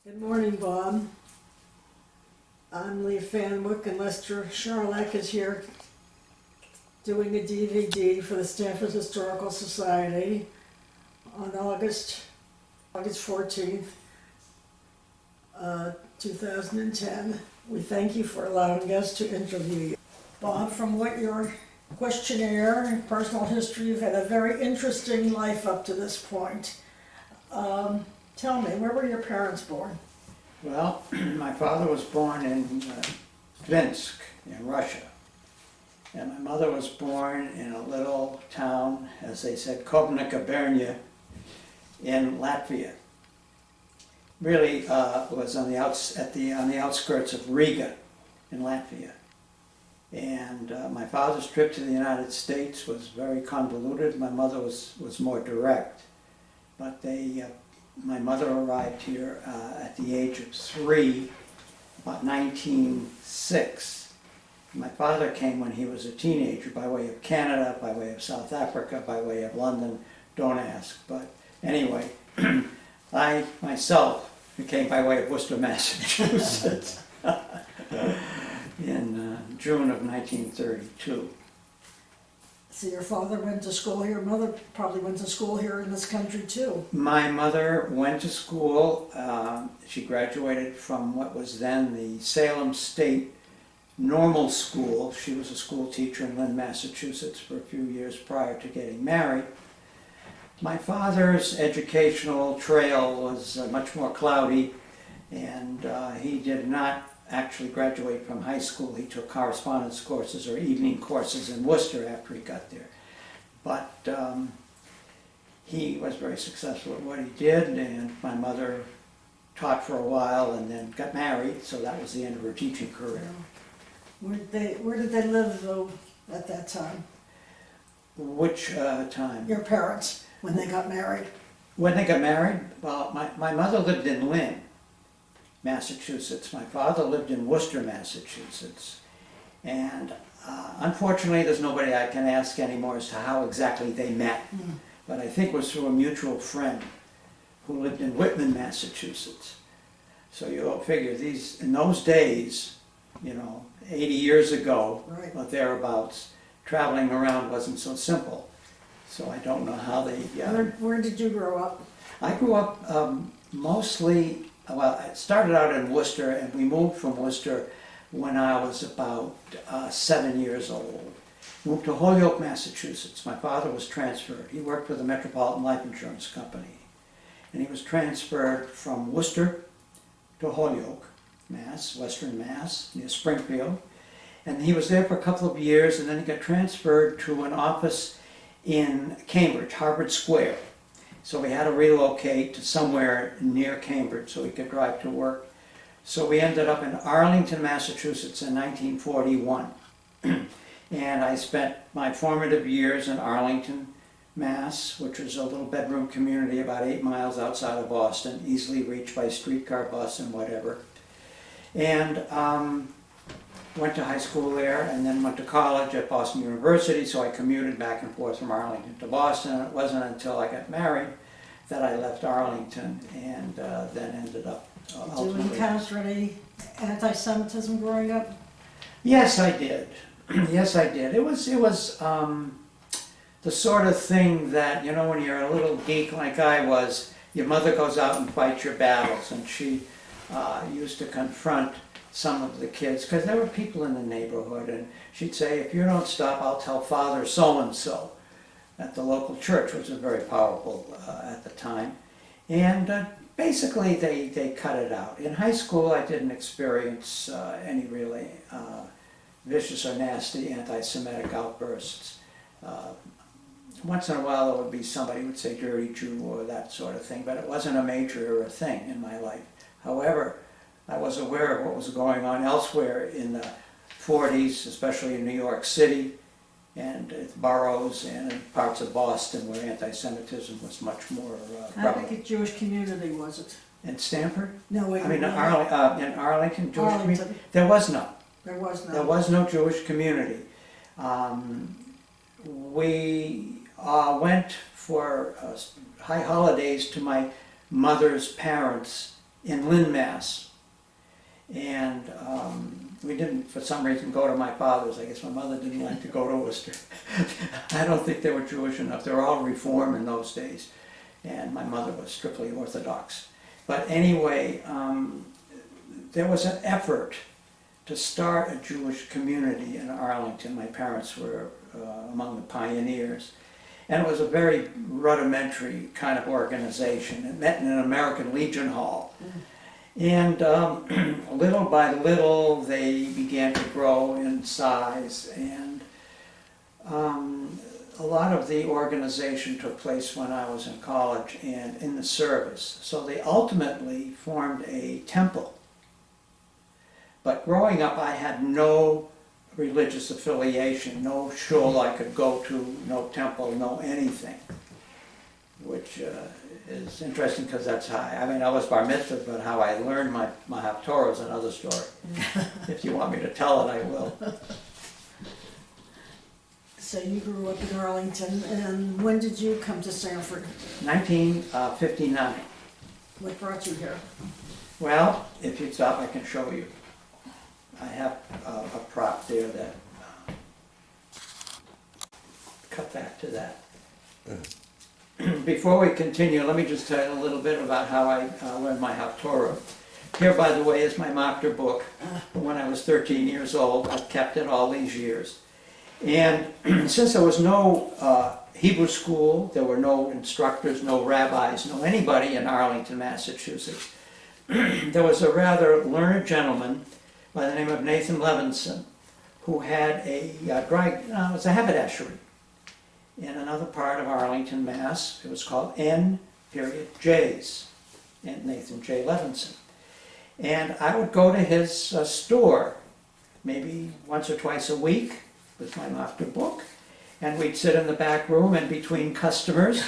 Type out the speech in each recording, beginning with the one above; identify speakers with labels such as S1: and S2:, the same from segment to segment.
S1: Good morning, Bob. I'm Lee Fanwick, and Lester Charlock is here doing a DVD for the Stanford Historical Society on August 14th, 2010. We thank you for allowing us to interview you. Bob, from what your questionnaire and personal history, you've had a very interesting life up to this point. Tell me, where were your parents born?
S2: Well, my father was born in Minsk, in Russia. And my mother was born in a little town, as they said, Kovnica in Latvia. Really was on the outskirts of Riga in Latvia. And my father's trip to the United States was very convoluted. My mother was more direct. But my mother arrived here at the age of 3, about 1906. My father came when he was a teenager by way of Canada, by way of South Africa, by way of London. Don't ask. But anyway, I myself came by way of Worcester, Massachusetts in June of 1932.
S1: So your father went to school here, mother probably went to school here in this country too.
S2: My mother went to school. She graduated from what was then the Salem State Normal School. She was a school teacher in Lynn, Massachusetts for a few years prior to getting married. My father's educational trail was much more cloudy, and he did not actually graduate from high school. He took correspondence courses or evening courses in Worcester after he got there. But he was very successful at what he did, and my mother taught for a while and then got married, so that was the end of her teaching career.
S1: Where did they live though at that time?
S2: Which time?
S1: Your parents, when they got married?
S2: When they got married? Well, my mother lived in Lynn, Massachusetts. My father lived in Worcester, Massachusetts. And unfortunately, there's nobody I can ask anymore as to how exactly they met. But I think it was through a mutual friend who lived in Whitman, Massachusetts. So you'll figure in those days, 80 years ago,
S1: Right.
S2: or thereabouts, traveling around wasn't so simple. So I don't know how they...
S1: Where did you grow up?
S2: I grew up mostly... Well, I started out in Worcester, and we moved from Worcester when I was about 7 years old. Moved to Holyoke, Massachusetts. My father was transferred. He worked for the Metropolitan Life Insurance Company. And he was transferred from Worcester to Holyoke, Mass, Western Mass, near Springfield. And he was there for a couple of years, and then he got transferred to an office in Cambridge, Harvard Square. So we had to relocate to somewhere near Cambridge so we could drive to work. So we ended up in Arlington, Massachusetts in 1941. And I spent my formative years in Arlington, Mass, which was a little bedroom community about 8 miles outside of Boston, easily reached by streetcar, bus, and whatever. And went to high school there, and then went to college at Boston University, so I commuted back and forth from Arlington to Boston. It wasn't until I got married that I left Arlington, and then ended up ultimately...
S1: Did you encounter any anti-Semitism growing up?
S2: Yes, I did. Yes, I did. It was the sort of thing that, when you're a little geek like I was, your mother goes out and fights your battles, and she used to confront some of the kids, because there were people in the neighborhood, and she'd say, if you don't stop, I'll tell Father so-and-so at the local church, which was very powerful at the time. And basically they cut it out. In high school, I didn't experience any really vicious or nasty anti-Semitic outbursts. Once in a while there would be somebody who would say dirty Jew or that sort of thing, but it wasn't a major thing in my life. However, I was aware of what was going on elsewhere in the 40s, especially in New York City and its boroughs and in parts of Boston where anti-Semitism was much more
S1: How
S2: prevalent.
S1: big a Jewish community was it?
S2: In Stanford?
S1: No,
S2: I mean, in Arlington, Jewish community?
S1: Arlington.
S2: There was none.
S1: There was
S2: There
S1: none.
S2: was no Jewish community. We went for high holidays to my mother's parents' in Lynn, Mass. And we didn't, for some reason, go to my father's. I guess my mother didn't like to go to Worcester. I don't think they were Jewish enough. They were all Reform in those days. And my mother was strictly Orthodox. But anyway, there was an effort to start a Jewish community in Arlington. My parents were among the pioneers. And it was a very rudimentary kind of organization. It met in an American Legion Hall. And little by little, they began to grow in size. And a lot of the organization took place when I was in college and in the service. So they ultimately formed a temple. But growing up, I had no religious affiliation, no shul I could go to, no temple, no anything, which is interesting because that's how, I mean, I was bar mitzvah, but how I learned my Haftorah is another story. If you want me to tell it, I will.
S1: So you grew up in Arlington, and when did you come to Sanford?
S2: 1959.
S1: What brought you here?
S2: Well, if you stop, I can show you. I have a prop there that, cut back to that. Before we continue, let me just tell you a little bit about how I learned my Haftorah. Here, by the way, is my Makter book. When I was 13 years old, I've kept it all these years. And since there was no Hebrew school, there were no instructors, no rabbis, no anybody in Arlington, Massachusetts, there was a rather learned gentleman by the name of Nathan Levinson, who had it was a haberdashery in another part of Arlington, Mass. It was called N.J's, and Nathan J. Levinson. And I would go to his store maybe once or twice a week with my Makter book, and we'd sit in the back room, and between customers,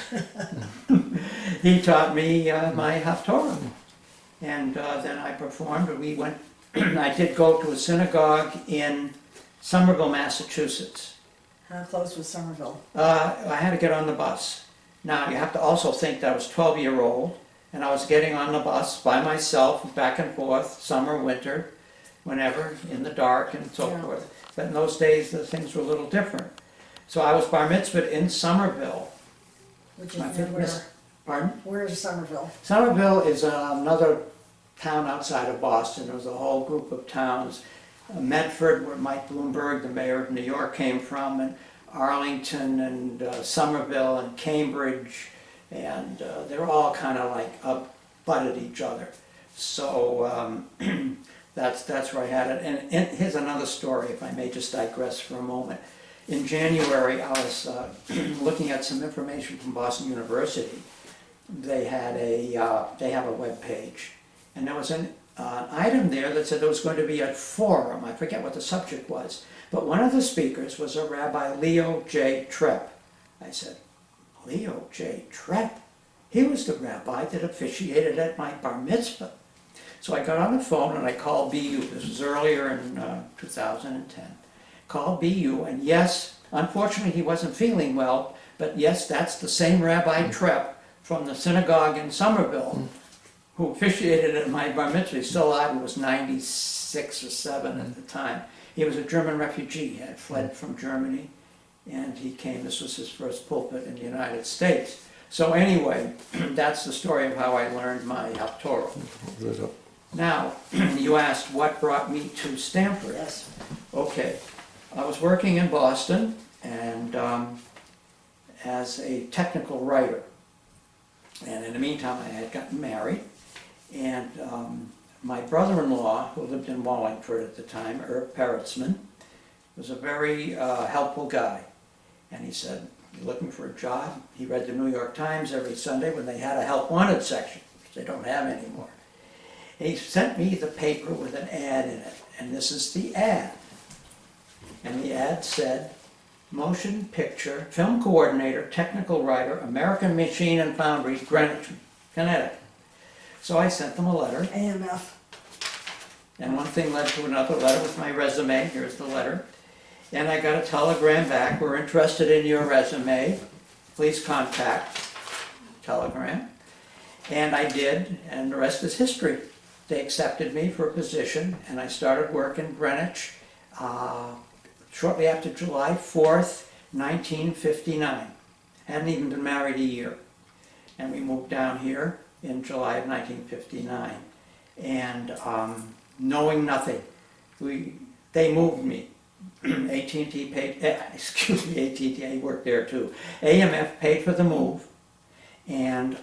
S2: he taught me my Haftorah. And then I performed, and we went. I did go to a synagogue in Somerville, Massachusetts.
S1: How close was Somerville?
S2: I had to get on the bus. Now, you have to also think that I was 12-year-old, and I was getting on the bus by myself, back and forth, summer, winter, whenever, in the dark, and so forth. But in those days, the things were a little different. So I was bar mitzvahed in Somerville.
S1: Which is where?
S2: Pardon?
S1: Where is Somerville?
S2: Somerville is another town outside of Boston. There was a whole group of towns. Medford, where Mike Bloomberg, the mayor of New York, came from, and Arlington, and Somerville, and Cambridge, and they're all kind of like butted each other. So that's where I had it. And here's another story, if I may just digress for a moment. In January, I was looking at some information from Boston University. They have a web page. And there was an item there that said there was going to be a forum. I forget what the subject was. But one of the speakers was a Rabbi Leo J. Trepp. I said, Leo J. Trepp? He was the rabbi that officiated at my bar mitzvah. So I got on the phone and I called BU. This was earlier in 2010. Called BU, and yes, unfortunately he wasn't feeling well, but yes, that's the same Rabbi Trepp from the synagogue in Somerville who officiated at my bar mitzvah. He's still alive. He was 96 or 7 at the time. He was a German refugee. He had fled from Germany, and he came. This was his first pulpit in the United States. So anyway, that's the story of how I learned my Haftorah. Now, you asked what brought me to Stanford.
S1: Yes.
S2: Okay, I was working in Boston, and as a technical writer. And in the meantime, I had gotten married. And my brother-in-law, who lived in Wallingford at the time, Herb Peritzman, was a very helpful guy. And he said, "You're looking for a job?" He read the New York Times every Sunday when they had a help wanted section, which they don't have anymore. And he sent me the paper with an ad in it. And this is the ad. And the ad said, "Motion picture, film coordinator, technical writer, American Machine and Foundry, Greenwich, Connecticut." So I sent them a letter,
S1: AMF.
S2: and one thing led to another letter with my resume. Here's the letter. And I got a telegram back, "We're interested in your resume. Please contact." Telegram. And I did, and the rest is history. They accepted me for a position, and I started work in Greenwich shortly after July 4th, 1959. Hadn't even been married a year. And we moved down here in July of 1959. And knowing nothing, they moved me. AT&T paid, AT&T, I worked there too. AMF paid for the move, and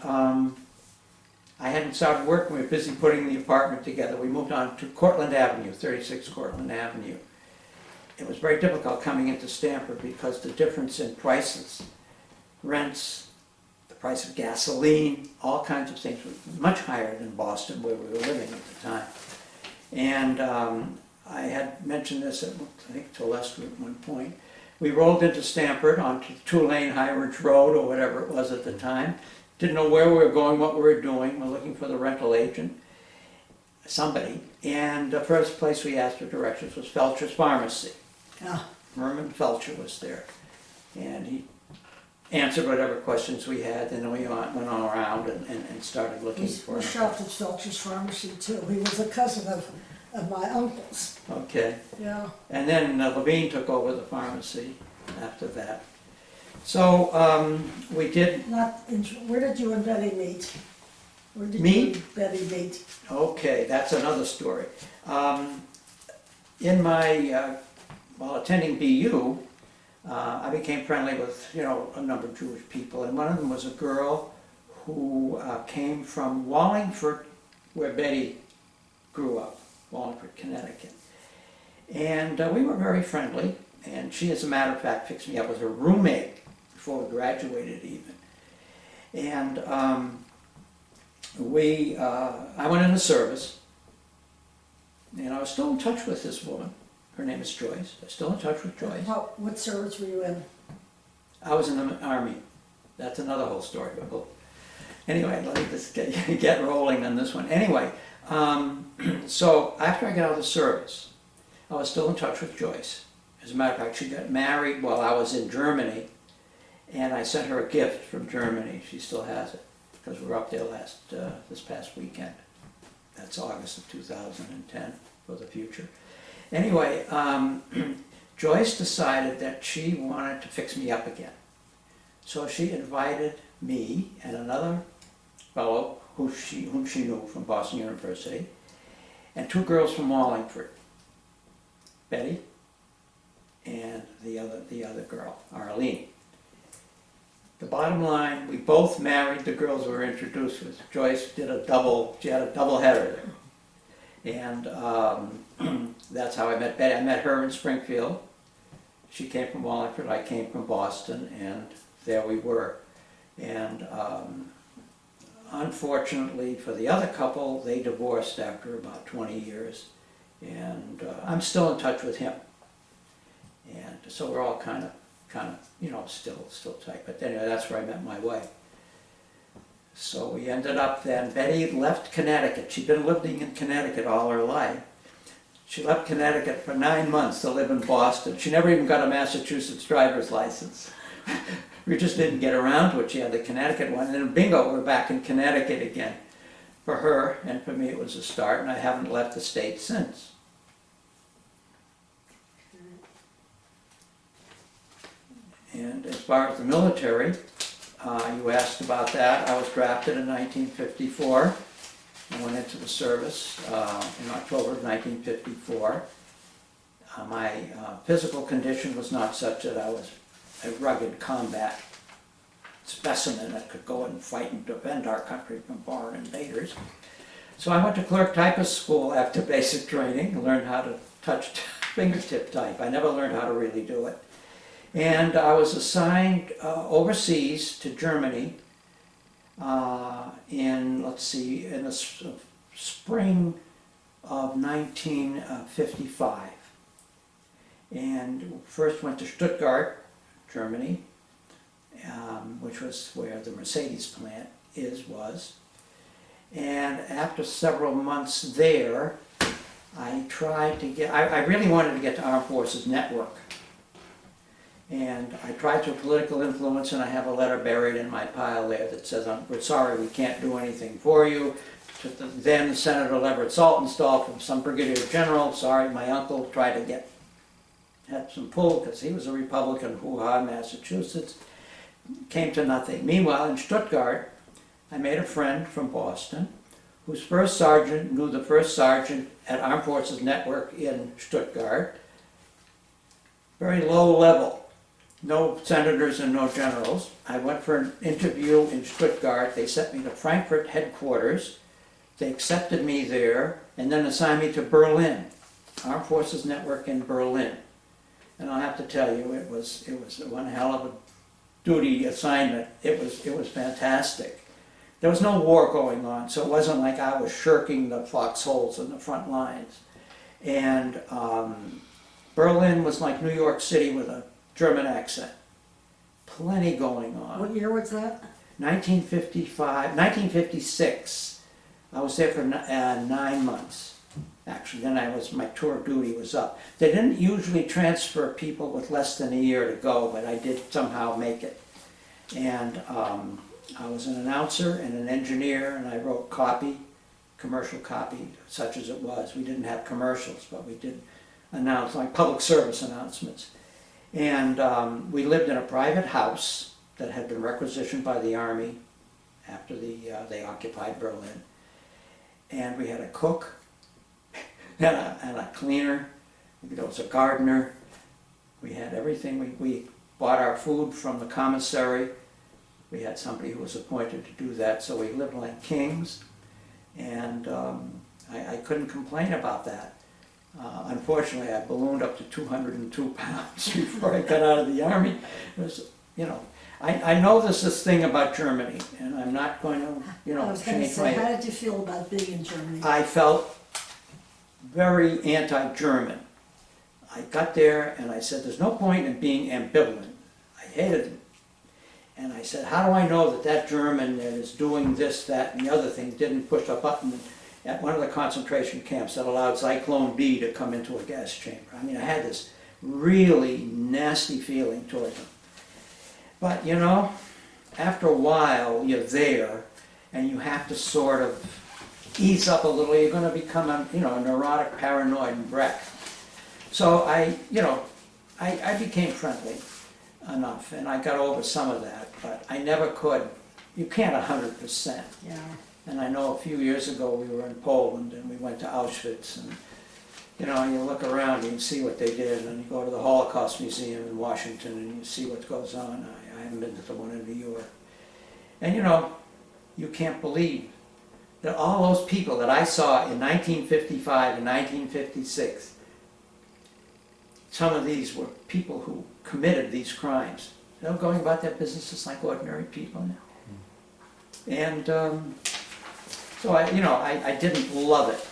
S2: I hadn't started working. We were busy putting the apartment together. We moved on to Cortlandt Avenue, 36 Cortlandt Avenue. It was very difficult coming into Stamford because the difference in prices, rents, the price of gasoline, all kinds of things was much higher than Boston, where we were living at the time. And I had mentioned this, I think, to Lester at one point. We rolled into Stamford onto the 2-lane High Ridge Road, or whatever it was at the time. Didn't know where we were going, what we were doing. We're looking for the rental agent, somebody. And the first place we asked for directions was Felcher's Pharmacy.
S1: Ah,
S2: Merman Felcher was there. And he answered whatever questions we had, and then we went on around and started looking for
S1: we
S2: him.
S1: shopped at Felcher's Pharmacy too. He was a cousin of my uncle's.
S2: Okay.
S1: Yeah.
S2: And then Levine took over the pharmacy after that. So we did,
S1: Where did you and Betty meet? Where did
S2: Me?
S1: you and Betty meet?
S2: okay, that's another story. In my, while attending BU, I became friendly with, a number of Jewish people, and one of them was a girl who came from Wallingford, where Betty grew up, Wallingford, Connecticut. And we were very friendly, and she, as a matter of fact, fixed me up as her roommate before we graduated even. And I went into service, and I was still in touch with this woman. Her name is Joyce. I'm still in touch with Joyce.
S1: What service were you in?
S2: I was in the Army. That's another whole story. But anyway, let me just get rolling on this one. Anyway, so after I got out of the service, I was still in touch with Joyce. As a matter of fact, she got married while I was in Germany, and I sent her a gift from Germany. She still has it, because we were up there this past weekend. That's August of 2010 for the future. Anyway, Joyce decided that she wanted to fix me up again. So she invited me and another fellow whom she knew from Boston University, and 2 girls from Wallingford, Betty and the other girl, Arlene. The bottom line, we both married the girls we were introduced with. Joyce she had a double header there. And that's how I met Betty. I met her in Springfield. She came from Wallingford, I came from Boston, and there we were. And unfortunately for the other couple, they divorced after about 20 years. And I'm still in touch with him. And so we're all kind of, still tight. But anyway, that's where I met my wife. So we ended up then, Betty left Connecticut. She'd been living in Connecticut all her life. She left Connecticut for 9 months to live in Boston. She never even got a Massachusetts driver's license. We just didn't get around to it. She had the Connecticut one, and then bingo, we're back in Connecticut again. For her, and for me it was a start, and I haven't left the state since. And as far as the military, you asked about that. I was drafted in 1954. I went into the service in October of 1954. My physical condition was not such that I was a rugged combat specimen that could go and fight and defend our country from foreign invaders. So I went to clerk typist school after basic training and learned how to touch fingertip type. I never learned how to really do it. And I was assigned overseas to Germany in the spring of 1955. And first went to Stuttgart, Germany, which was where the Mercedes plant was. And after several months there, I tried to get, I really wanted to get to Armed Forces Network. And I tried to political influence, and I have a letter buried in my pile there that says, we're sorry, we can't do anything for you. To the then Senator Leverett Saltonstall from some brigadier general, sorry, my uncle tried to had some pull because he was a Republican, hoo-ha, Massachusetts. Came to nothing. Meanwhile, in Stuttgart, I made a friend from Boston whose first sergeant knew the first sergeant at Armed Forces Network in Stuttgart. Very low level, no senators and no generals. I went for an interview in Stuttgart. They sent me to Frankfurt headquarters. They accepted me there and then assigned me to Berlin, Armed Forces Network in Berlin. And I'll have to tell you, it was one hell of a duty assignment. It was fantastic. There was no war going on, so it wasn't like I was shirking the foxholes in the front lines. And Berlin was like New York City with a German accent. Plenty going on.
S1: What year was that?
S2: 1956. I was there for 9 months. Actually, then my tour of duty was up. They didn't usually transfer people with less than a year to go, but I did somehow make it. And I was an announcer and an engineer, and I wrote copy, commercial copy, such as it was. We didn't have commercials, but we did announce, like public service announcements. And we lived in a private house that had been requisitioned by the Army after they occupied Berlin. And we had a cook and a cleaner. There was a gardener. We had everything. We bought our food from the commissary. We had somebody who was appointed to do that, so we lived like kings. And I couldn't complain about that. Unfortunately, I ballooned up to 202 pounds before I got out of the Army. It was, I know this thing about Germany, and I'm not going to,
S1: I was going to
S2: change
S1: say,
S2: my...
S1: how did you feel about being in Germany?
S2: I felt very anti-German. I got there and I said, there's no point in being ambivalent. I hated them. And I said, how do I know that that German that is doing this, that, and the other thing didn't push a button at one of the concentration camps that allowed Zyklon B to come into a gas chamber? I mean, I had this really nasty feeling toward them. But, after a while, you're there, and you have to sort of ease up a little. You're going to become a neurotic, paranoid wreck. So I became friendly enough, and I got over some of that, but I never could. You can't 100%.
S1: Yeah.
S2: And I know a few years ago we were in Poland and we went to Auschwitz, and you look around and you see what they did, and you go to the Holocaust Museum in Washington and you see what goes on. I haven't been to the one in New York. And you can't believe that all those people that I saw in 1955 and 1956, some of these were people who committed these crimes. They're going about their businesses like ordinary people now. And so I didn't love it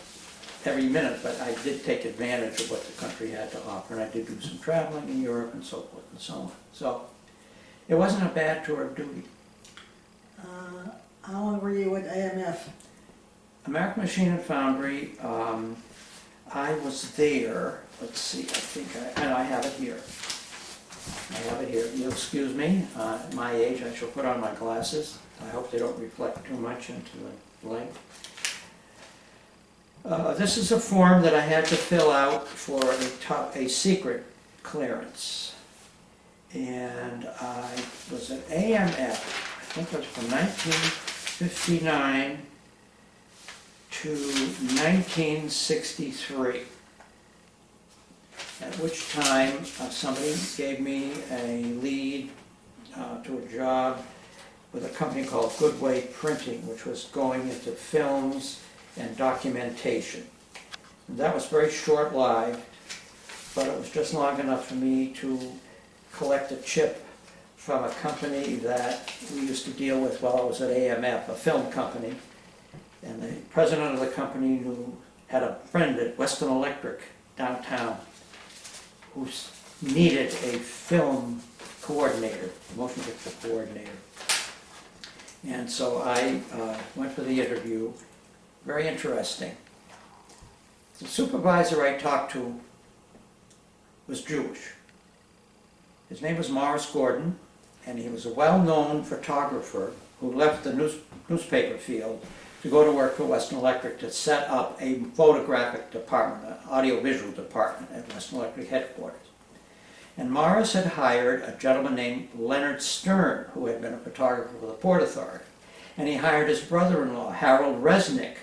S2: every minute, but I did take advantage of what the country had to offer, and I did do some traveling in Europe and so forth and so on. So it wasn't a bad tour of duty.
S1: How long were you at AMF?
S2: American Machine and Foundry, I was there, let's see, I have it here. You'll excuse me, at my age I shall put on my glasses. I hope they don't reflect too much into the light. This is a form that I had to fill out for a secret clearance. And I was at AMF, I think it was from 1959 to 1963. At which time somebody gave me a lead to a job with a company called Goodway Printing, which was going into films and documentation. And that was very short-lived, but it was just long enough for me to collect a chip from a company that we used to deal with while I was at AMF, a film company. And the president of the company had a friend at Western Electric downtown who needed a film coordinator, motion picture coordinator. And so I went for the interview. Very interesting. The supervisor I talked to was Jewish. His name was Morris Gordon, and he was a well-known photographer who left the newspaper field to go to work for Western Electric to set up a photographic department, an audiovisual department at Western Electric headquarters. And Morris had hired a gentleman named Leonard Stern, who had been a photographer for the Port Authority. And he hired his brother-in-law, Harold Resnick.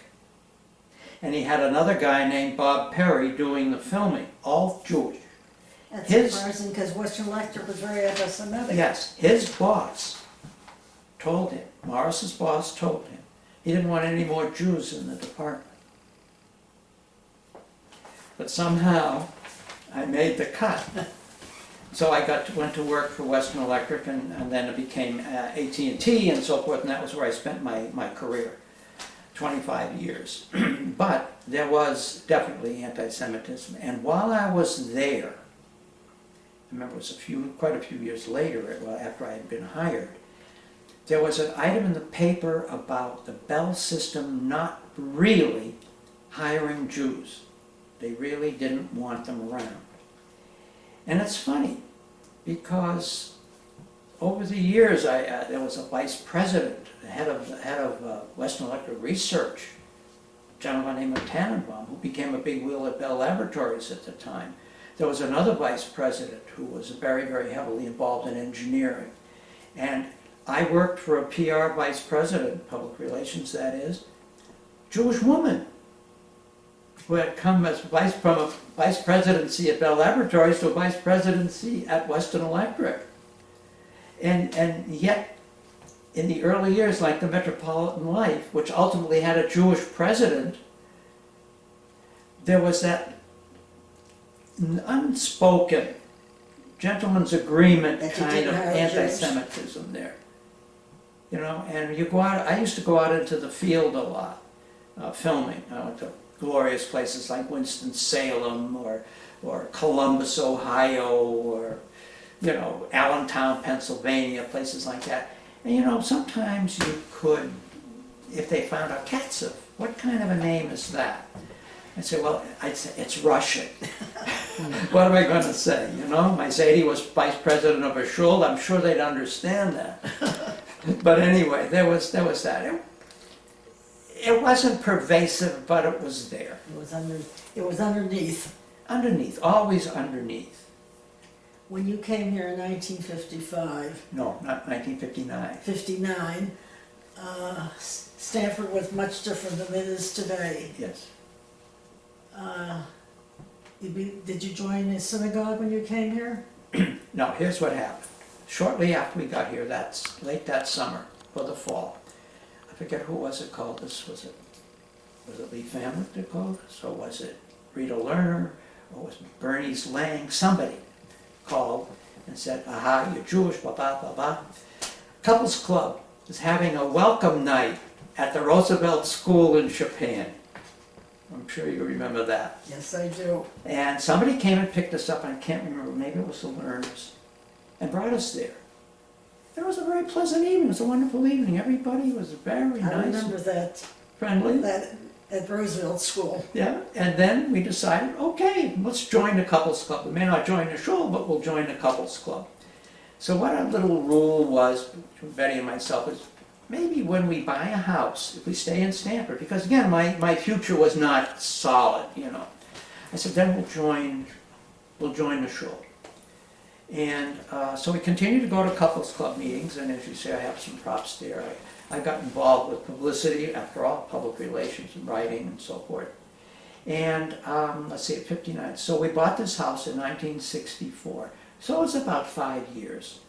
S2: And he had another guy named Bob Perry doing the filming, all Jewish.
S1: That's
S2: His-
S1: surprising, because Western Electric was very anti-Semitic.
S2: Yes, his boss told him, Morris's boss told him, he didn't want any more Jews in the department. But somehow, I made the cut. So I went to work for Western Electric, and then it became AT&T and so forth, and that was where I spent my career, 25 years. But there was definitely anti-Semitism, and while I was there, I remember it was quite a few years later, after I had been hired, there was an item in the paper about the Bell system not really hiring Jews. They really didn't want them around. And it's funny, because over the years, there was a vice president, the head of Western Electric Research, a gentleman named Tannenbaum, who became a big wheel at Bell Laboratories at the time. There was another vice president who was very, very heavily involved in engineering. And I worked for a PR vice president, public relations that is, Jewish woman, who had come as from a vice presidency at Bell Laboratories to a vice presidency at Western Electric. And yet, in the early years, like the Metropolitan Life, which ultimately had a Jewish president, there was that unspoken gentleman's agreement
S1: That you
S2: kind
S1: didn't
S2: of
S1: hire Jews.
S2: anti-Semitism there. You know, and you go out, I used to go out into the field a lot, filming. I went to glorious places like Winston-Salem or Columbus, Ohio, or, you know, Allentown, Pennsylvania, places like that. And, you know, sometimes you could, if they found out Katzeff, what kind of a name is that? I'd say, well, I'd say, it's Russian. What am I going to say, you know? My Zadie was vice president of a shul. I'm sure they'd understand that. But anyway, there was that. It wasn't pervasive, but it was there.
S1: It was underneath.
S2: Underneath, always underneath.
S1: When you came here in 1955,
S2: No, not 1959.
S1: 59, Stanford was much different than it is today.
S2: Yes.
S1: Did you join a synagogue when you came here?
S2: Now, here's what happened. Shortly after we got here, that's late that summer, or the fall, I forget who was it called this, was it Lee Fanwick that called us, or was it Rita Lerner, or was it Bernice Lang? Somebody called and said, aha, you're Jewish, blah, blah, blah, blah. Couples Club is having a welcome night at the Roosevelt School in Japan. I'm sure you remember that.
S1: Yes, I do.
S2: And somebody came and picked us up, and I can't remember, maybe it was the Lerners, and brought us there. And it was a very pleasant evening, it was a wonderful evening, everybody was very
S1: I
S2: nice,
S1: remember that
S2: friendly.
S1: at Roosevelt School.
S2: Yeah, and then we decided, okay, let's join the couples club. We may not join the shul, but we'll join the couples club. So what our little rule was, between Betty and myself, is maybe when we buy a house, if we stay in Stanford, because again, my future was not solid, you know. I said, then we'll join the shul. And so we continued to go to couples club meetings, and as you say, I have some props there. I got involved with publicity, after all, public relations and writing and so forth. And let's see, at 59. So we bought this house in 1964. So it was about 5 years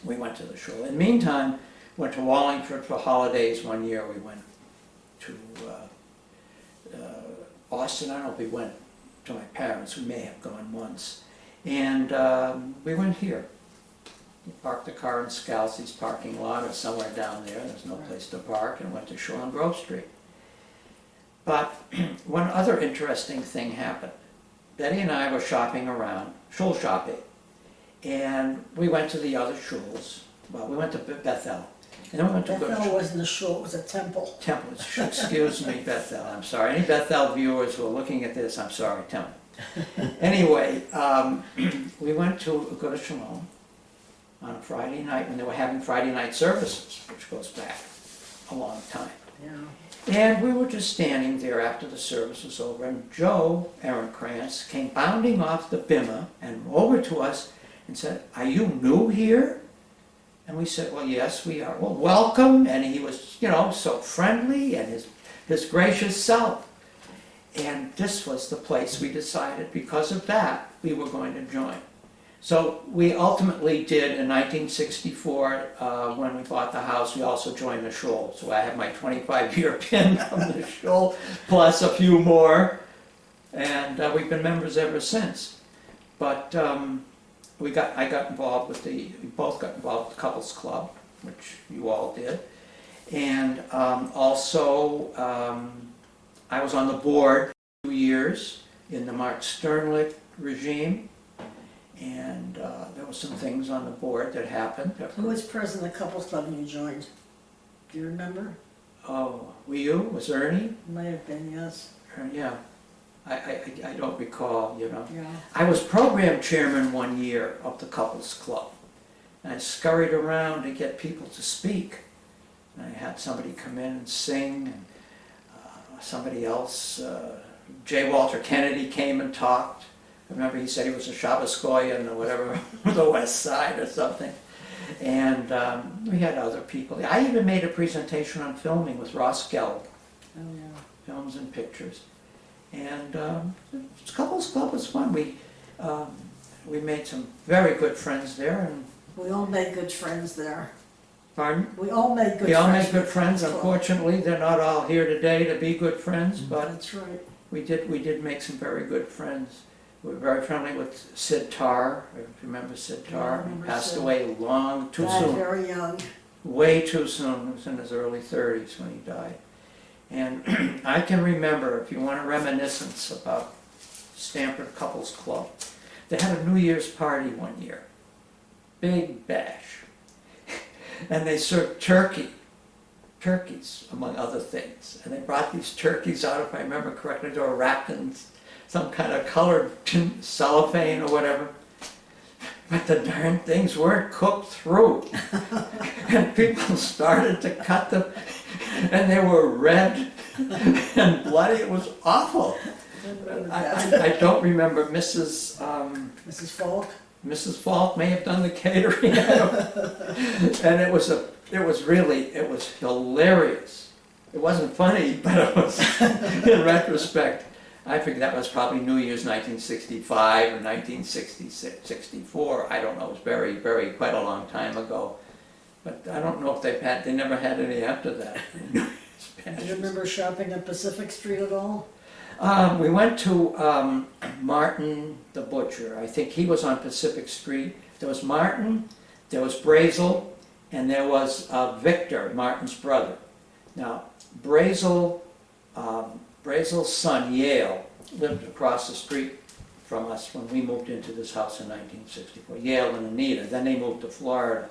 S2: we went to the shul. In the meantime, went to Wallingford for holidays. One year we went to Boston. I don't know if we went to my parents. We may have gone once. And we went here. We parked the car in Scalzi's parking lot or somewhere down there. There's no place to park, and went to Shul on Grove Street. But one other interesting thing happened. Betty and I were shopping around, shul shopping, and we went to the other shuls. Well, we went to Bethel. And then we went to
S1: Bethel wasn't a shul, it was a temple.
S2: Temple. Excuse me, Bethel. I'm sorry. Any Bethel viewers who are looking at this, I'm sorry, Temple. Anyway, we went to go to Shalom on a Friday night when they were having Friday night services, which goes back a long time.
S1: Yeah.
S2: And we were just standing there after the service was over, and Joe Ehrenkrantz came bounding off the bimmer and over to us and said, "Are you new here?" And we said, "Well, yes, we are." "Well, welcome." And he was, you know, so friendly and his gracious self. And this was the place we decided, because of that, we were going to join. So we ultimately did in 1964, when we bought the house, we also joined the Shoal. So I have my 25-year pin from the Shoal, plus a few more. And we've been members ever since. But I got involved with we both got involved with the Couples Club, which you all did. And also, I was on the board 2 years in the Mark Sternlich regime, and there were some things on the board that happened.
S1: Who was president of the Couples Club when you joined? Do you remember?
S2: Oh, were you? Was Ernie?
S1: Might have been, yes.
S2: Yeah. I don't recall, you know.
S1: Yeah.
S2: I was program chairman 1 year of the Couples Club. And I scurried around to get people to speak. And I had somebody come in and sing, and somebody else, J. Walter Kennedy, came and talked. I remember he said he was a Shabbos Goyen or whatever, the West Side or something. And we had other people. I even made a presentation on filming with Ross Gelb,
S1: Oh, yeah.
S2: films and pictures. And Couples Club was fun. We made some very good friends there. And
S1: We all made good friends there.
S2: pardon?
S1: We all made good friends.
S2: We all made good
S1: with
S2: friends.
S1: Couples Club.
S2: Unfortunately, they're not all here today to be good friends, but
S1: That's right.
S2: we did make some very good friends. We were very friendly with Sid Tarr. If you remember Sid
S1: Yeah, I
S2: Tarr,
S1: remember
S2: he passed
S1: Sid.
S2: away too
S1: Died
S2: soon.
S1: very young.
S2: Way too soon. He was in his early 30s when he died. And I can remember, if you want a reminiscence about Stamford Couples Club, they had a New Year's party 1 year. Big bash. And they served turkeys, among other things. And they brought these turkeys out, if I remember correctly, they were wrapped in some kind of colored cellophane or whatever. But the darn things weren't cooked through. And people started to cut them, and they were red and bloody. It was awful. I don't remember Mrs.
S1: Mrs. Falk?
S2: Mrs. Falk may have done the catering. And it was hilarious. It wasn't funny, but it was, in retrospect, I think that was probably New Year's 1965 or 1964. I don't know. It was very, quite a long time ago. But I don't know if they never had any after that.
S1: Do you remember shopping at Pacific Street at all?
S2: We went to Martin the Butcher. I think he was on Pacific Street. There was Martin, there was Brazel, and there was Victor, Martin's brother. Now, Brazel's son, Yale, lived across the street from us when we moved into this house in 1964. Yale and Anita. Then they moved to Florida.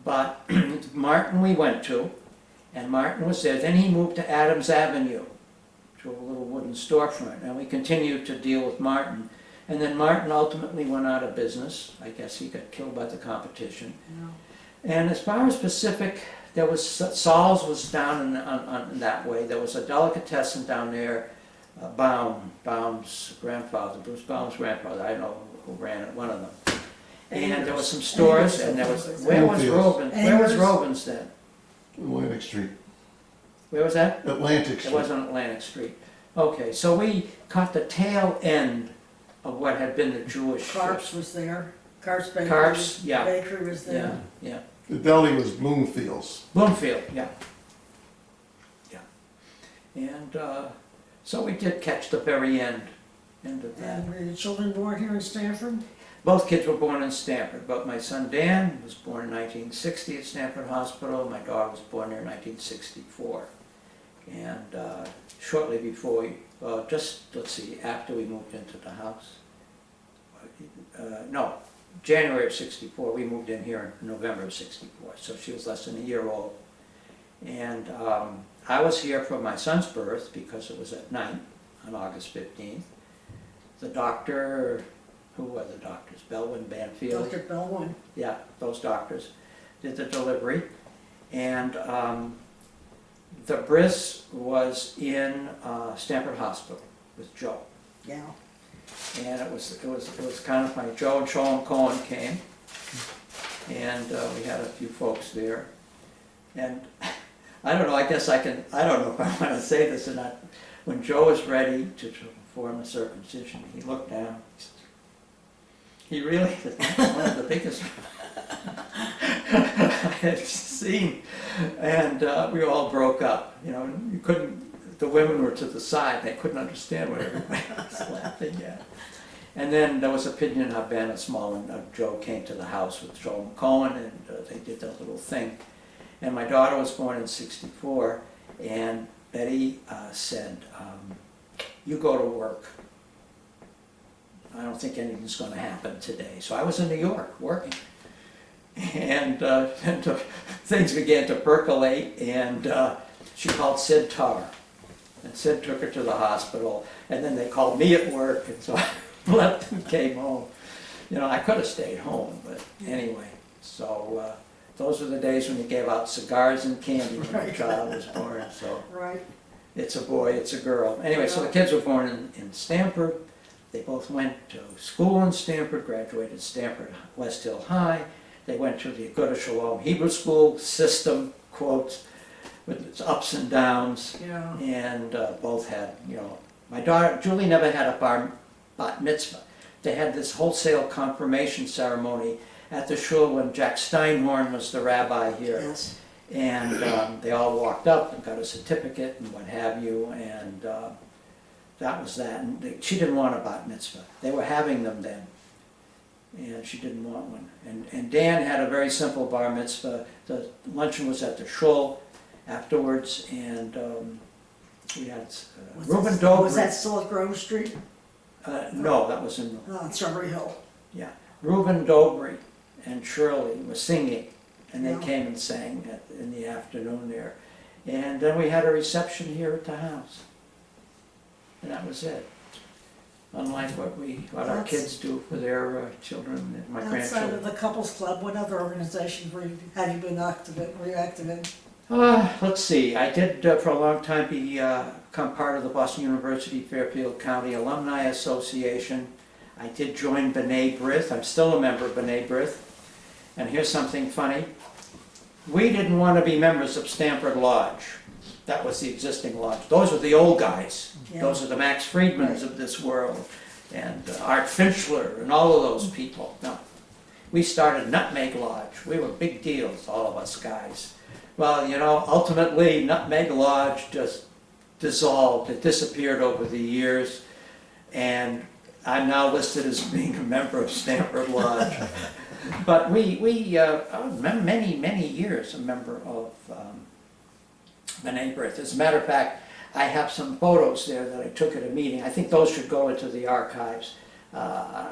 S2: But Martin we went to, and Martin was there. Then he moved to Adams Avenue, to a little wooden storefront, and we continued to deal with Martin. And then Martin ultimately went out of business. I guess he got killed by the competition.
S1: No.
S2: And as far as Pacific, there was Saul's was down in that way. There was a delicatessen down there, Baum's grandfather, Bruce Baum's grandfather. I don't know who ran it, one of them. And there was some stores, and there was where was Robin? Where was Robin's then?
S3: Atlantic Street.
S2: Where was that?
S3: Atlantic
S2: It
S3: Street.
S2: was on Atlantic Street. Okay, so we caught the tail end of what had been the Jewish.
S1: Carps was there. Carps Bakery.
S2: Carps, yeah.
S1: Bakery was
S2: Yeah,
S1: there.
S2: yeah.
S3: The deli was Bloomfield's.
S2: Bloomfield, yeah. Yeah. And so we did catch the very end of that.
S1: And were your children born here in Stamford?
S2: Both kids were born in Stamford, but my son Dan was born in 1960 at Stamford Hospital. My daughter was born there in 1964. And shortly before after we moved into the house. No, January of 64. We moved in here in November of 64, so she was less than a year old. And I was here for my son's birth because it was at night on August 15th. the doctor, who were the doctors? Belwin, Banfield.
S1: Dr. Bellwood.
S2: Yeah, those doctors did the delivery. And the bris was in Stanford Hospital with Joe.
S1: Yeah.
S2: And it was kind of funny. Joe and Shalom Cohen came, and we had a few folks there. And I don't know, I guess I don't know if I want to say this or not. When Joe was ready to perform the circumcision, he looked down. He really is one of the biggest I had seen. And we all broke up. You know, you couldn't, the women were to the side. They couldn't understand what everybody was laughing at. And then there was a Pinion Habana Small, and Joe came to the house with Joel Cohen, and they did that little thing. And my daughter was born in '64, and Betty said, you go to work. I don't think anything's going to happen today. So I was in New York working. And things began to percolate, and she called Sid Tarr. And Sid took her to the hospital, and then they called me at work, and so I left and came home. You know, I could have stayed home, but anyway. So those were the days when you gave out cigars and candy when your child was born. So
S1: Right.
S2: it's a boy, it's a girl. Anyway, so the kids were born in Stamford. They both went to school in Stamford, graduated Stamford West Hill High. They went to the Good Shalom Hebrew School system, quotes, with its ups and downs.
S1: Yeah.
S2: And both had, you know, my daughter, Julie never had a bat mitzvah. They had this wholesale confirmation ceremony at the shul when Jack Steinhorn was the rabbi here.
S1: Yes.
S2: And they all walked up and got a certificate and what have you, and that was that. And she didn't want a bat mitzvah. They were having them then, and she didn't want one. And Dan had a very simple bar mitzvah. The luncheon was at the shul afterwards, and we had Reuben Dobry.
S1: Was that still at Grove Street?
S2: No, that was in,
S1: Strawberry Hill.
S2: yeah. Reuben Dobry and Shirley were singing, and they
S1: Yeah.
S2: came and sang in the afternoon there. And then we had a reception here at the house. And that was it. Unlike what our
S1: That's-
S2: kids do for their children and my
S1: Outside of
S2: grandchildren.
S1: the Couples Club, what other organizations have you been active in?
S2: Let's see, I did for a long time become part of the Boston University Fairfield County Alumni Association. I did join B'nai B'rith. I'm still a member of B'nai B'rith. And here's something funny. We didn't want to be members of Stanford Lodge. That was the existing lodge. Those were the old guys.
S1: Yeah.
S2: Those are the Max Friedmans of this world, and Art Finchler and all of those people. No, we started Nutmeg Lodge. We were big deals, all of us guys. Well, you know, ultimately Nutmeg Lodge just dissolved. It disappeared over the years, and I'm now listed as being a member of Stanford Lodge. But we many years a member of B'nai B'rith. As a matter of fact, I have some photos there that I took at a meeting. I think those should go into the archives.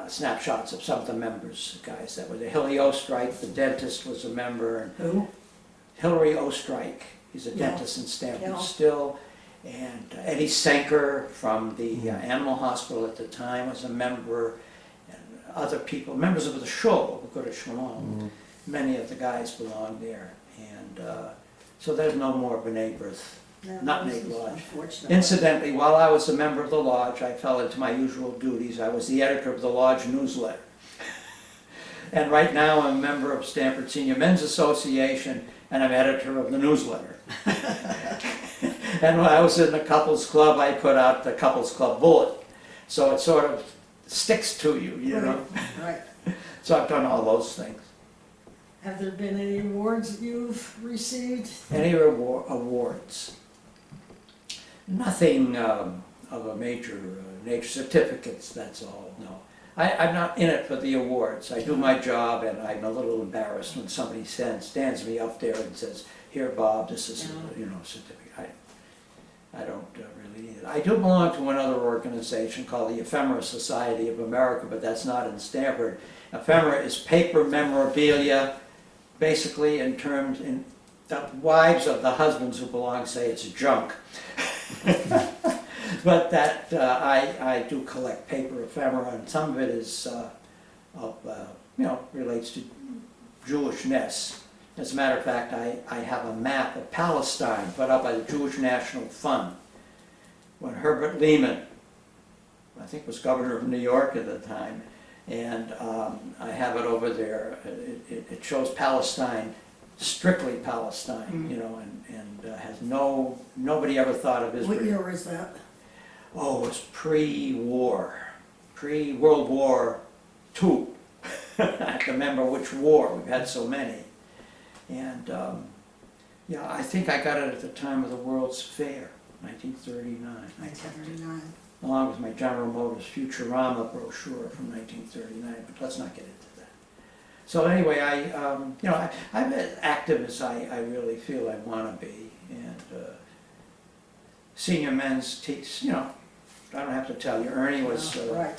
S2: Snapshots of some of the members, guys that were there. Hilary Ostrike, the dentist, was a member. And
S1: Who?
S2: Hilary Ostrike, he's a
S1: Yeah.
S2: dentist in Stanford
S1: Yeah.
S2: still. And Eddie Senker from the animal hospital at the time was a member. And other people, members of the shul, the Good Shalom. Many of the guys belonged there. And so there's no more B'nai B'rith. Nutmeg Lodge.
S1: Unfortunately.
S2: Incidentally, while I was a member of the lodge, I fell into my usual duties. I was the editor of the lodge newsletter. And right now I'm a member of Stanford Senior Men's Association, and I'm editor of the newsletter. And when I was in the couples club, I put out the couples club bullet. So it sort of sticks to you, you know.
S1: Right.
S2: So I've done all those things.
S1: Have there been any awards that you've received?
S2: Any awards? Nothing of a major nature, certificates, that's all, no. I'm not in it for the awards. I do my job, and I'm a little embarrassed when somebody stands me up there and says, "Here, Bob, this is a certificate." I don't really need it. I do belong to another organization called the Ephemera Society of America, but that's not in Stanford. Ephemera is paper memorabilia, basically in terms, in the wives of the husbands who belong say it's junk. But that, I do collect paper ephemera, and some of it is, relates to Jewishness. As a matter of fact, I have a map of Palestine put up by the Jewish National Fund. When Herbert Lehman, I think was governor of New York at the time, and I have it over there. It shows Palestine, strictly Palestine, and has nobody ever thought of Israel.
S1: What year is that?
S2: Oh, it was pre-war, pre-World War II. I have to remember which war, we've had so many. And yeah, I think I got it at the time of the World's Fair, 1939.
S1: 1939.
S2: Along with my General Motors Futurama brochure from 1939, but let's not get into that. So anyway, I'm as active as I really feel I want to be, and senior men's teach, I don't have to tell you, Ernie was
S1: Right.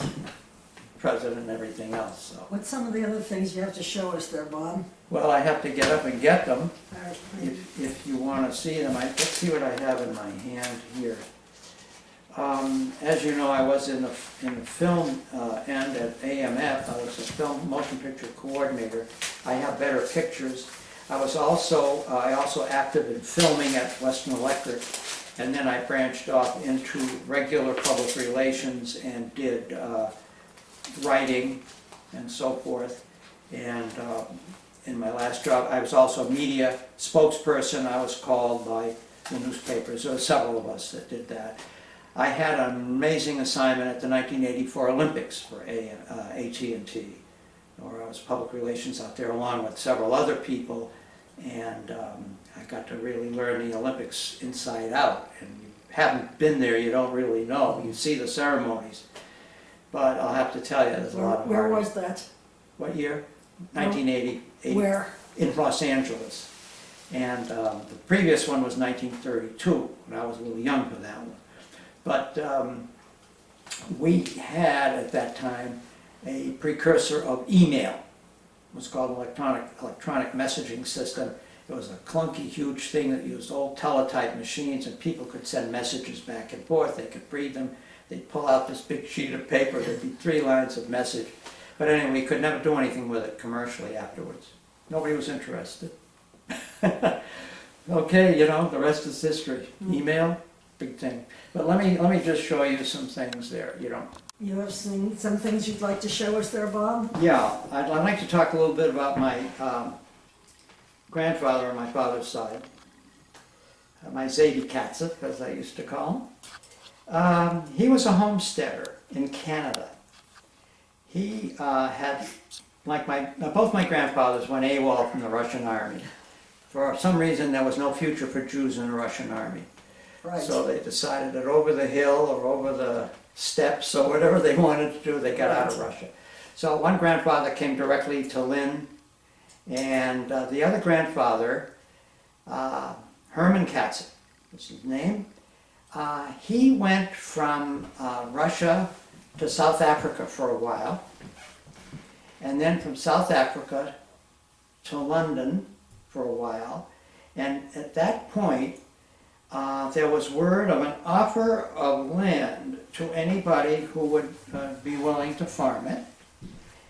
S2: president and everything else, so.
S1: What's some of the other things you have to show us there, Bob?
S2: Well, I have to get up and get them,
S1: All right.
S2: if you want to see them. Let's see what I have in my hand here. As you know, I was in the film end at AMF. I was a film motion picture coordinator. I have better pictures. I also active in filming at Western Electric, and then I branched off into regular public relations and did writing and so forth. And in my last job, I was also a media spokesperson. I was called by the newspapers. There were several of us that did that. I had an amazing assignment at the 1984 Olympics for AT&T, where I was public relations out there along with several other people, and I got to really learn the Olympics inside out. And you haven't been there, you don't really know. You see the ceremonies, but I'll have to tell you, there's a lot of
S1: Where
S2: hard-
S1: was that?
S2: What year? 1980.
S1: Where?
S2: In Los Angeles. And the previous one was 1932, when I was a little young for that one. But we had, at that time, a precursor of email. It was called an electronic messaging system. It was a clunky, huge thing that used old teletype machines, and people could send messages back and forth. They could read them. They'd pull out this big sheet of paper. There'd be 3 lines of message. But anyway, we could never do anything with it commercially afterwards. Nobody was interested. Okay, the rest is history. Email, big thing. But let me just show you some things there.
S1: You have some things you'd like to show us there, Bob?
S2: Yeah, I'd like to talk a little bit about my grandfather on my father's side, my Zadie Katzeff, as I used to call him. He was a homesteader in Canada. He had, like both my grandfathers went AWOL from the Russian army. For some reason, there was no future for Jews in the Russian army.
S1: Right.
S2: So they decided that over the hill or over the steppes or whatever they wanted to do, they got out of Russia. So one grandfather came directly to Lynn, and the other grandfather, Herman Katzeff was his name, he went from Russia to South Africa for a while, and then from South Africa to London for a while, and at that point there was word of an offer of land to anybody who would be willing to farm it.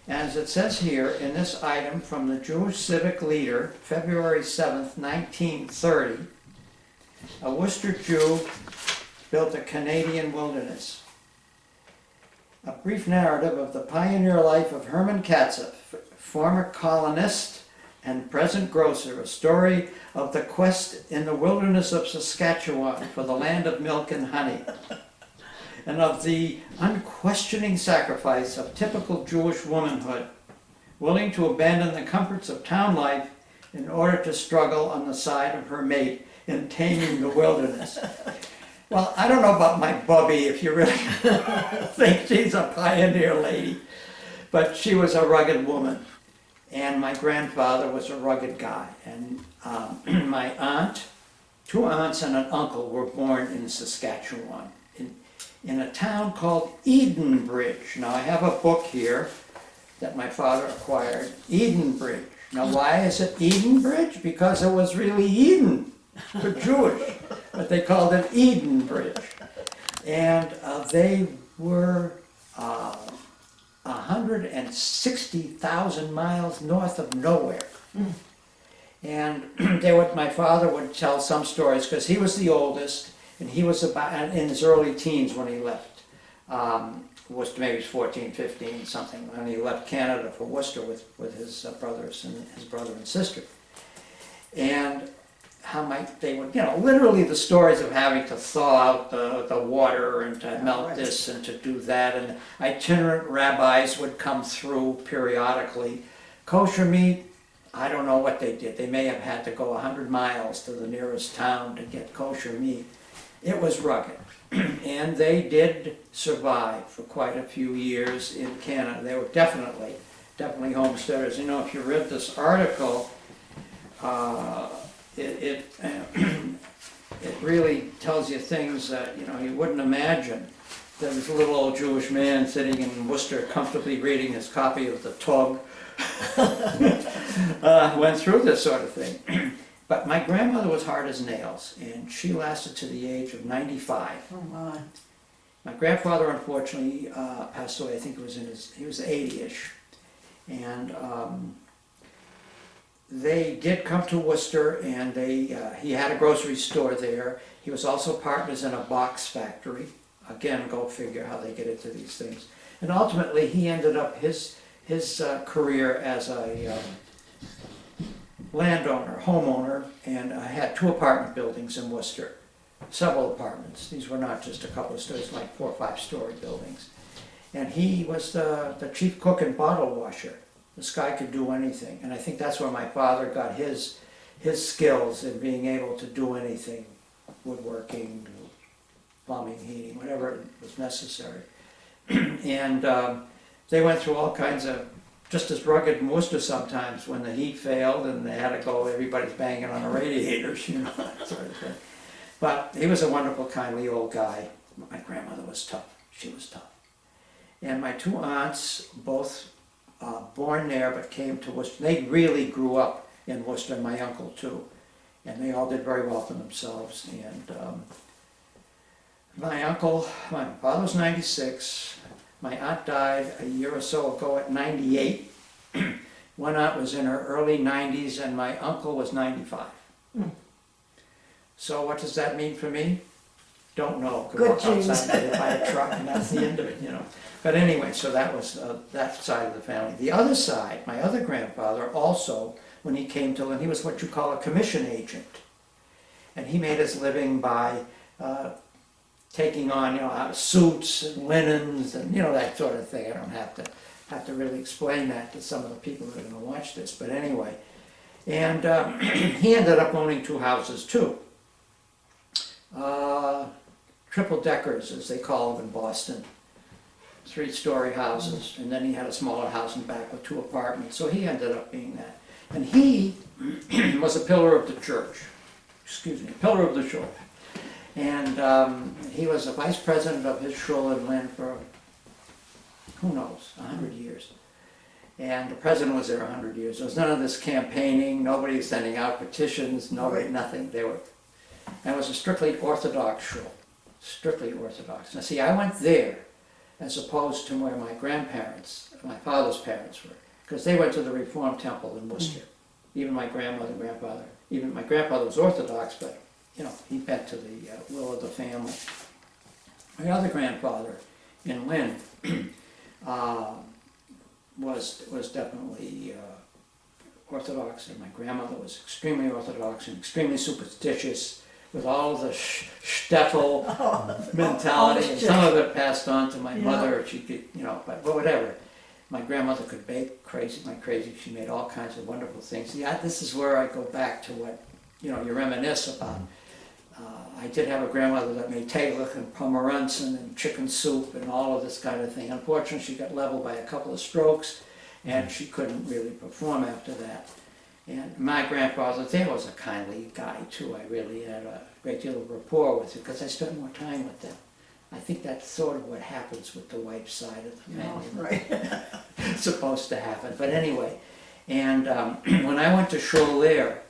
S2: As it says here in this item from the Jewish Civic Leader, February 7th, 1930, a Worcester Jew built a Canadian wilderness. A brief narrative of the pioneer life of Herman Katzeff, former colonist and present grocer, a story of the quest in the wilderness of Saskatchewan for the land of milk and honey, and of the unquestioning sacrifice of typical Jewish womanhood, willing to abandon the comforts of town life in order to struggle on the side of her mate in taming the wilderness. Well, I don't know about my Bubby, if you really think she's a pioneer lady, but she was a rugged woman, and my grandfather was a rugged guy. And my aunt, 2 aunts and an uncle were born in Saskatchewan, in a town called Edenbridge. Now, I have a book here that my father acquired, Edenbridge. Now, why is it Edenbridge? Because it was really Eden for Jewish, but they called it Edenbridge. And they were 160,000 miles north of nowhere. And my father would tell some stories, because he was the oldest, and he was about in his early teens when he left. Worcester, maybe he was 14, 15, something, when he left Canada for Worcester with his brothers and his brother and sister. And how they would, literally the stories of having to thaw out the water and to melt this and to do that, and itinerant rabbis would come through periodically. Kosher meat, I don't know what they did. They may have had to go 100 miles to the nearest town to get kosher meat. It was rugged. And they did survive for quite a few years in Canada. They were definitely homesteaders. If you read this article, it really tells you things that you wouldn't imagine. There was a little old Jewish man sitting in Worcester comfortably reading his copy of the Tog. Went through this sort of thing. But my grandmother was hard as nails, and she lasted to the age of 95.
S1: Oh my.
S2: My grandfather, unfortunately, passed away. I think he was 80-ish. And they did come to Worcester, and he had a grocery store there. He was also partners in a box factory. Again, go figure how they get into these things. And ultimately, he ended up his career as a landowner, homeowner, and had 2 apartment buildings in Worcester, several apartments. These were not just a couple of stories, like 4 or 5-story buildings. And he was the chief cook and bottle washer. This guy could do anything, and I think that's where my father got his skills in being able to do anything, woodworking, plumbing, heating, whatever was necessary. And they went through all kinds of, just as rugged in Worcester sometimes, when the heat failed and they had to go, everybody's banging on the radiators, that sort of thing. But he was a wonderful, kindly old guy. My grandmother was tough. She was tough. And my 2 aunts, both born there but came to Worcester. They really grew up in Worcester, and my uncle too. And they all did very well for themselves. And my father was 96. My aunt died a year or so ago at 98. One aunt was in her early 90s, and my uncle was 95. So what does that mean for me? Don't know. Could
S1: Good
S2: walk
S1: genes.
S2: outside and buy a truck, and that's the end of it, But anyway, so that was that side of the family. The other side, my other grandfather also, when he came to Lynn, he was what you call a commission agent. And he made his living by taking on, suits and linens and, that sort of thing. I don't have to really explain that to some of the people that are going to watch this, but anyway. And he ended up owning 2 houses too. Triple deckers, as they call them in Boston. 3-story houses, and then he had a smaller house in back with 2 apartments, so he ended up being that. And he was a pillar of the church, pillar of the shul. And he was the vice president of his shul in Lynn for, who knows, 100 years. And the president was there 100 years. There was none of this campaigning, nobody was sending out petitions, nothing. And it was a strictly Orthodox shul, strictly Orthodox. Now see, I went there as opposed to where my father's parents were, because they went to the Reform Temple in Worcester. Even my grandfather, even my grandfather was Orthodox, but he bent to the will of the family. My other grandfather in Lynn was definitely Orthodox, and my grandmother was extremely Orthodox and extremely superstitious, with all the shtetl mentality, and some of it passed on to my mother. She could, but whatever. My grandmother could bake like crazy. She made all kinds of wonderful things. Yeah, this is where I go back to what, you reminisce about. I did have a grandmother that made teglach and pomeranzen and chicken soup and all of this kind of thing. Unfortunately, she got leveled by a couple of strokes, and she couldn't really perform after that. And my grandfather there was a kindly guy too. I really had a great deal of rapport with him because I spent more time with them. I think that's sort of what happens with the wife side of the family.
S1: Right.
S2: It's supposed to happen. But anyway, and when I went to shul there,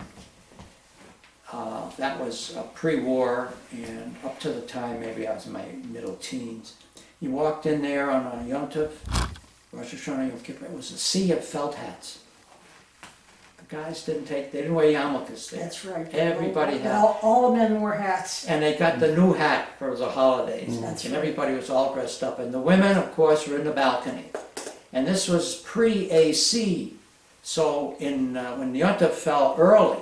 S2: That was pre-war and up to the time maybe I was in my middle teens. You walked in there on a Yom Tov, Rosh Hashanah, Yom Kippur, it was a sea of felt hats. The guys they didn't wear yarmulkes there.
S1: That's right.
S2: Everybody had.
S1: All the men wore hats.
S2: And they got the new hat for the holidays.
S1: That's
S2: And
S1: right.
S2: everybody was all dressed up. And the women, of course, were in the balcony. And this was pre-AC. So when the Yom Tov fell early,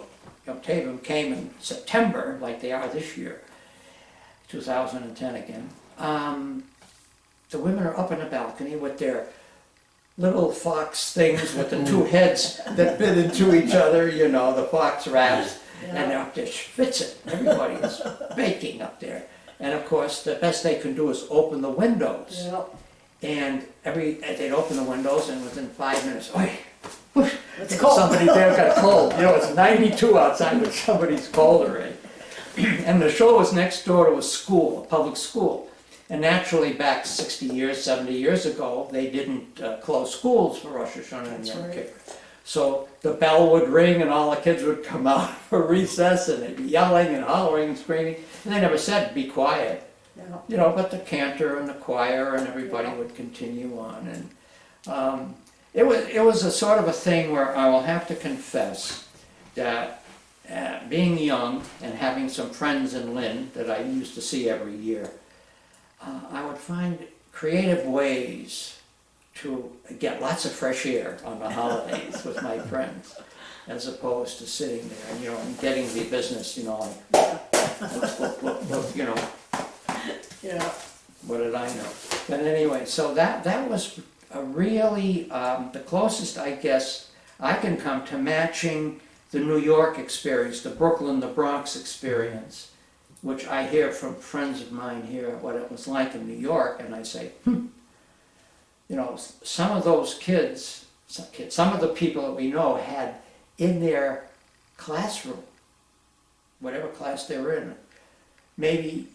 S2: Yom Tovim came in September, like they are this year, 2010 again. The women are up in the balcony with their little fox things with the two heads that fit into each other, you know, the fox wraps, and they're up there schwitzing. Everybody is baking up there. And of course, the best they can do is open the windows.
S1: Yeah.
S2: And they'd open the windows, and within 5 minutes, oi, whoosh,
S1: It's cold.
S2: somebody there got a cold. You know, it's 92 outside, but somebody's cold already. And the show was next door to a school, a public school. And naturally, back 60 years, 70 years ago, they didn't close schools for Rosh Hashanah and
S1: That's
S2: Yom
S1: right.
S2: Kippur. So the bell would ring and all the kids would come out for recess and they'd be yelling and hollering and screaming. And they never said, be quiet.
S1: Yeah.
S2: You know, but the cantor and the choir and everybody would continue on. And it was a sort of a thing where I will have to confess that being young and having some friends in Lynn that I used to see every year, I would find creative ways to get lots of fresh air on the holidays with my friends, as opposed to sitting there, you know, and getting the business, you know, like, look, you know,
S1: Yeah.
S2: what did I know? But anyway, so that was a really, the closest, I guess, I can come to matching the New York experience, the Brooklyn, the Bronx experience, which I hear from friends of mine here, what it was like in New York, and I say, you know, some of those kids, some of the people that we know had in their classroom, whatever class they were in, maybe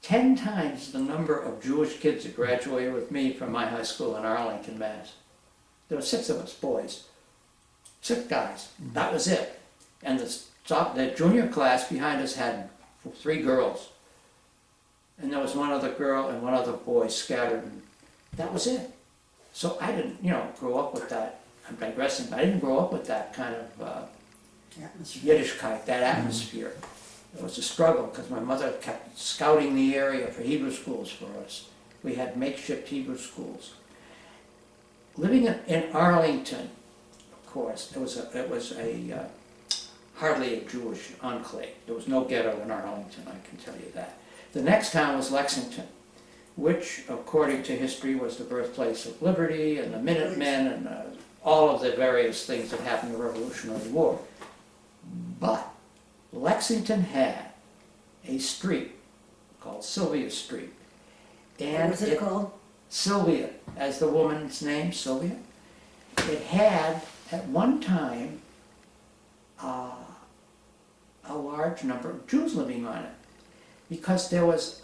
S2: 10 times the number of Jewish kids that graduated with me from my high school in Arlington, Mass. There were 6 of us boys, 6 guys, that was it. And the junior class behind us had 3 girls. And there was one other girl and one other boy scattered, and that was it. So I didn't, you know, grow up with that. I'm digressing, but I didn't grow up with that kind of
S1: Atmosphere.
S2: Yiddishkeit, that atmosphere. It was a struggle because my mother kept scouting the area for Hebrew schools for us. We had makeshift Hebrew schools. Living in Arlington, of course, it was a hardly a Jewish enclave. There was no ghetto in Arlington, I can tell you that. The next town was Lexington, which, according to history, was the birthplace of liberty and the Minutemen and all of the various things that happened in the Revolutionary War. But Lexington had a street called Sylvia Street. And
S1: What was it called?
S2: Sylvia, as the woman's name, Sylvia. It had, at one time, a large number of Jews living on it. Because there was,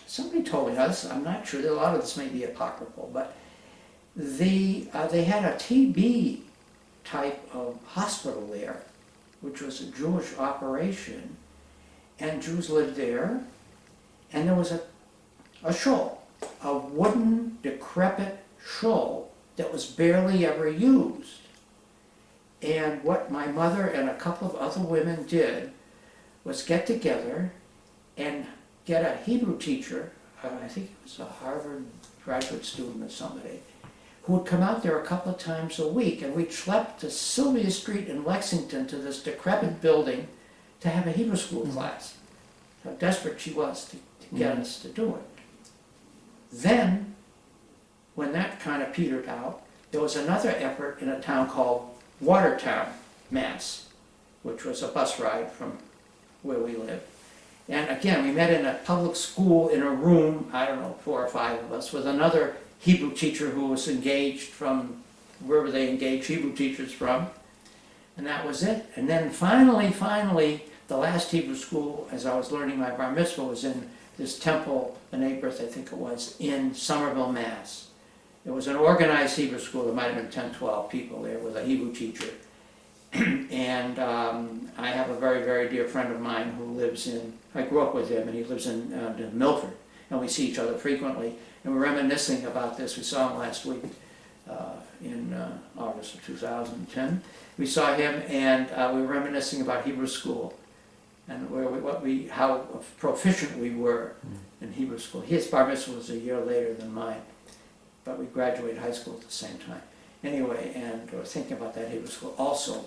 S2: somebody told me this, I'm not sure, a lot of this may be apocryphal, but they had a TB type of hospital there, which was a Jewish operation, and Jews lived there, and there was a shul, a wooden, decrepit shul that was barely ever used. And what my mother and a couple of other women did was get together and get a Hebrew teacher, I think he was a Harvard graduate student or somebody, who would come out there a couple of times a week, and we'd schlep to Sylvia Street in Lexington to this decrepit building to have a Hebrew school class. How desperate she was to get us to do it. Then, when that kind of petered out, there was another effort in a town called Watertown, Mass, which was a bus ride from where we lived. And again, we met in a public school in a room, I don't know, 4 or 5 of us, with another Hebrew teacher who was engaged from wherever they engage Hebrew teachers from. And that was it. And then finally, the last Hebrew school, as I was learning my bar mitzvah, was in this temple, the neighborhood, I think it was, in Somerville, Mass. It was an organized Hebrew school. There might have been 10, 12 people there with a Hebrew teacher. And I have a very, very dear friend of mine who lives in, I grew up with him, and he lives in Milford, and we see each other frequently, and we're reminiscing about this. We saw him last week in August of 2010. We saw him, and we were reminiscing about Hebrew school, and how proficient we were in Hebrew school. His bar mitzvah was a year later than mine, but we graduated high school at the same time. Anyway, and we're thinking about that Hebrew school. Also,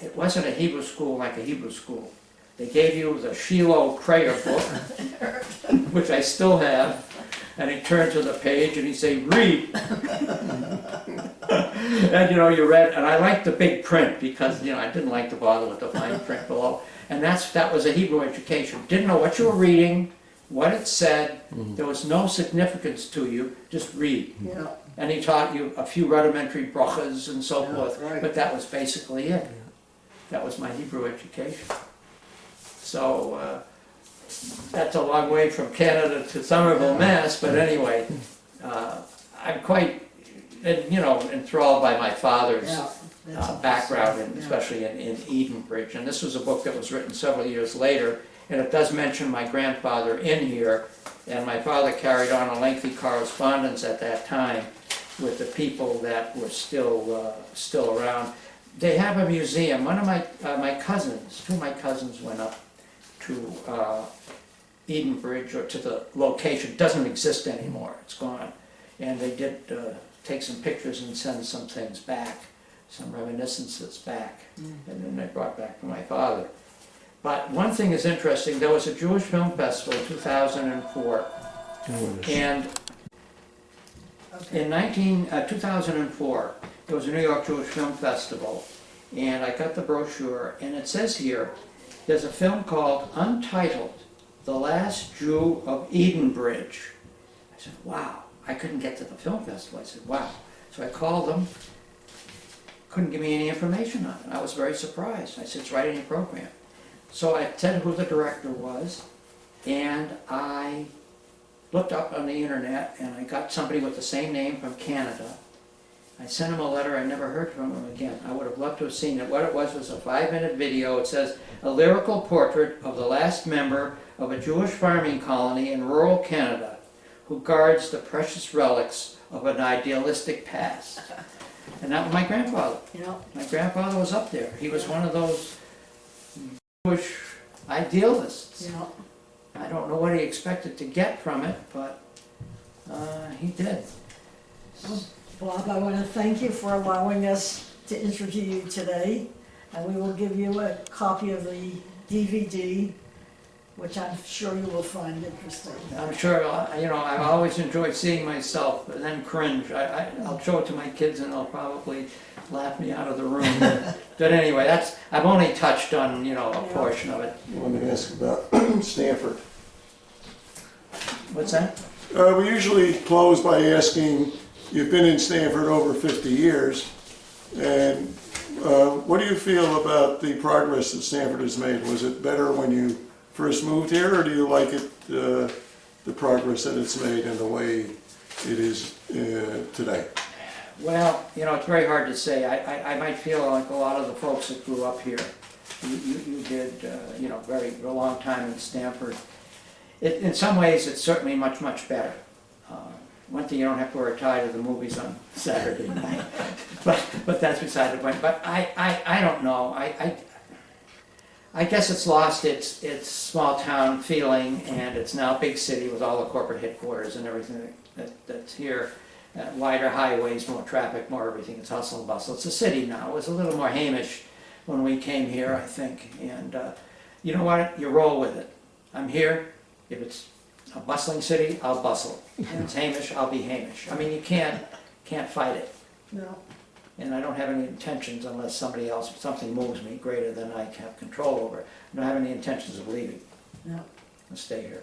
S2: it wasn't a Hebrew school like a Hebrew school. They gave you the Shiloh prayer book, which I still have, and he turned to the page and he'd say, read. And you read, and I liked the big print because, I didn't like to bother with the fine print below. And that was a Hebrew education. Didn't know what you were reading, what it said. There was no significance to you, just read.
S1: Yeah.
S2: And he taught you a few rudimentary brachas and so forth,
S1: right.
S2: but that was basically it. That was my Hebrew education. So that's a long way from Canada to Somerville, Mass, but anyway, I'm quite, enthralled by my father's background, and especially in Edenbridge. And this was a book that was written several years later, and it does mention my grandfather in here, and my father carried on a lengthy correspondence at that time with the people that were still around. They have a museum. One of my cousins, two of my cousins went up to Edenbridge, or to the location. It doesn't exist anymore, it's gone. And they did take some pictures and send some things back, some reminiscences back, and then they brought back to my father. But one thing is interesting, there was a Jewish Film Festival in 2004, and in 2004, there was a New York Jewish Film Festival, and I got the brochure, and it says here, there's a film called Untitled, The Last Jew of Edenbridge. I said, wow. I couldn't get to the film festival. I said, wow. So I called them, couldn't give me any information on it. I was very surprised. I said, it's right in your program. So I said who the director was, and I looked up on the internet, and I got somebody with the same name from Canada. I sent him a letter. I never heard from him again. I would have loved to have seen it. What it was a 5-minute video. It says, a lyrical portrait of the last member of a Jewish farming colony in rural Canada who guards the precious relics of an idealistic past. And that was my grandfather. My grandfather was up there. He was one of those Jewish idealists. I don't know what he expected to get from it, but he did.
S1: Bob, I want to thank you for allowing us to interview you today, and we will give you a copy of the DVD, which I'm sure you will find interesting.
S2: I'm sure, I've always enjoyed seeing myself, but then cringe. I'll show it to my kids and they'll probably laugh me out of the room. But anyway, I've only touched on, a portion of it.
S3: I wanted to ask about Stanford.
S2: What's that?
S3: We usually close by asking, you've been in Stanford over 50 years, and what do you feel about the progress that Stanford has made? Was it better when you first moved here, or do you like it, the progress that it's made and the way it is today?
S2: Well, it's very hard to say. I might feel like a lot of the folks that grew up here. You did, a long time in Stanford. In some ways, it's certainly much, much better. One thing, you don't have to wear a tie to the movies on Saturday night, but that's beside the point. But I don't know. I guess it's lost its small town feeling, and it's now a big city with all the corporate headquarters and everything that's here. Wider highways, more traffic, more everything. It's hustle and bustle. It's a city now. It was a little more Hamish when we came here, I think. And you know what? You roll with it. I'm here. If it's a bustling city, I'll bustle. If it's Hamish, I'll be Hamish. I mean, you can't fight it.
S1: No.
S2: And I don't have any intentions, unless something moves me greater than I have control over. I don't have any intentions of leaving.
S1: No.
S2: I'll stay here.